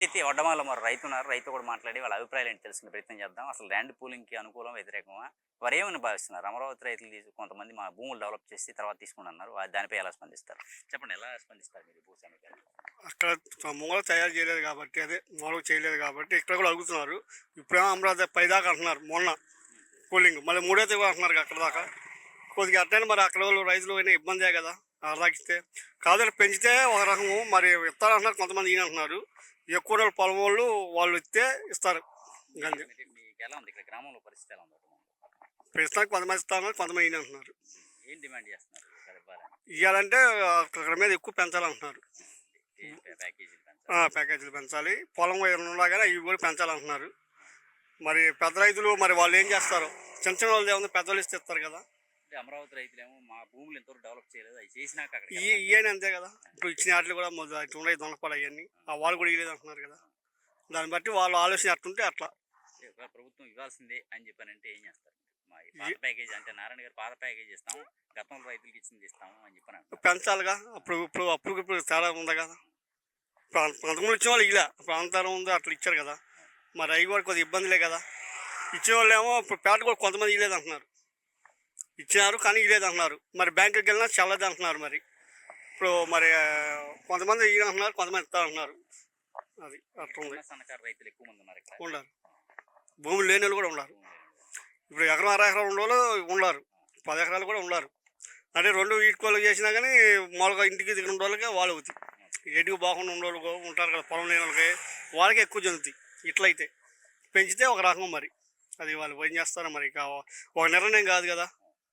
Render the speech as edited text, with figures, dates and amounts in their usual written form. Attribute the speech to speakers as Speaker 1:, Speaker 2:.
Speaker 1: అయితే వడ్డమాల మరి రైతు ఉన్నారు. రైతు కూడా మాట్లాడి వాళ్ళ అభిప్రాయాలు ఏంటి తెలుసుకునే ప్రయత్నం చేద్దాం. అసలు ల్యాండ్ పూలింగ్‌కి అనుకూలం, వ్యతిరేకమా? వారేమని భావిస్తున్నారు? అమరావతి రైతులు కొంతమంది మా భూములు డెవలప్ చేసి తర్వాత తీసుకుంటున్నారు. దానిపై ఎలా స్పందిస్తారు? చెప్పండి ఎలా స్పందిస్తారు మీరు భూ సమీకరణ?
Speaker 2: అక్కడ మూల తయారు చేయలేదు కాబట్టి, అదే మూలకు చేయలేదు కాబట్టి ఇక్కడ కూడా అడుగుతున్నారు. ఇప్పుడేమో అమరావతి పైదాకా అంటున్నారు. మొన్న కూలింగ్ మళ్ళీ మూడైతే కూడా అంటున్నారు అక్కడ దాకా. కొద్దిగా అట్లనే మరి అక్కడ వాళ్ళు రైతులు అయినా ఇబ్బందే కదా అర్ధాకిస్తే. కాదని పెంచితే ఒక రకము, మరి ఇస్తారంటున్నారు కొంతమంది ఈయన అంటున్నారు. ఎక్కువ రోజులు పొలం వాళ్ళు ఇస్తే ఇస్తారు. గంతే.
Speaker 1: మీకు ఎలా ఉంది ఇక్కడ గ్రామంలో పరిస్థితి ఎలా ఉంది?
Speaker 2: ప్రస్తుతానికి కొంతమంది ఇస్తారన్నారు, కొంతమంది ఈయన అంటున్నారు.
Speaker 1: ఏం డిమాండ్ చేస్తున్నారు
Speaker 2: ఇవ్వాలంటే అక్కడ మీద ఎక్కువ పెంచాలంటున్నారు.
Speaker 1: ప్యాకేజీలు
Speaker 2: ప్యాకేజీలు పెంచాలి. పొలం ఉండగానే ఇవి కూడా పెంచాలంటున్నారు. మరి పెద్ద రైతులు మరి వాళ్ళు ఏం చేస్తారు? చిన్న చిన్న వాళ్ళు ఏమన్నా పెద్దవాళ్ళు ఇస్తే ఇస్తారు కదా.
Speaker 1: అమరావతి రైతులేమో మా భూములు ఎంతవరకు డెవలప్ చేయలేదు, అవి చేసినాక
Speaker 2: ఇవన్నీ అంతే కదా. ఇప్పుడు ఇచ్చిన వాటిని కూడా ఉన్నాయి దొంగపాలు అవన్నీ వాళ్ళు కూడా ఇవ్వలేదు అంటున్నారు కదా. దాన్ని బట్టి వాళ్ళు ఆలోచన అట్టుంటే అట్లా.
Speaker 1: ప్రభుత్వం ఇవ్వాల్సిందే అని చెప్పానంటే ఏం చేస్తారు? పాత ప్యాకేజ్ అంటే నారాయణ గారు పాత ప్యాకేజ్ ఇస్తాము, గతంలో రైతులకి ఇచ్చింది ఇస్తాము అని చెప్పాను.
Speaker 2: పెంచాలిగా. ఇప్పుడు తేడా ఉంది కదా. అంతకుముందు ఇచ్చిన వాళ్ళు ఇలా ప్రాంతాలు ఉంది అట్లా ఇచ్చారు కదా. మరి అవి కూడా కొద్దిగా ఇబ్బందిలే కదా. ఇచ్చిన వాళ్ళు ఏమో ఇప్పుడు పేట కూడా కొంతమంది ఇవ్వలేదు అంటున్నారు. ఇచ్చినారు కానీ ఇవ్వలేదు అంటున్నారు. మరి బ్యాంకుకి వెళ్ళినా చల్లదు అంటున్నారు. మరి ఇప్పుడు మరి కొంతమంది ఇవ్వ అంటున్నారు, కొంతమంది ఇస్తా అంటున్నారు. అది అట్లా ఉంది.
Speaker 1: సన్నకారు రైతులు ఎక్కువ మంది ఉన్నారు ఇక్కడ.
Speaker 2: ఉన్నారు. భూములు లేని వాళ్ళు కూడా ఉన్నారు. ఇప్పుడు ఎకరం 6 ఎకరాలు ఉన్న వాళ్ళు ఉన్నారు, 10 ఎకరాలు కూడా ఉన్నారు. అంటే 2 ఈటుకోలు చేసినా కానీ మామూలుగా ఇంటికి దిగిన వాళ్ళకే వాళ్ళు అవుతాయి. ఎటుకు బాగుండా ఉన్న వాళ్ళు ఉంటారు కదా, పొలం లేని వాళ్ళకి వాళ్ళకి ఎక్కువ జరుగుతాయి. ఇట్లయితే పెంచితే ఒక రకం. మరి అది వాళ్ళు ఏం చేస్తారో మరి. ఒక నిర్ణయం కాదు కదా.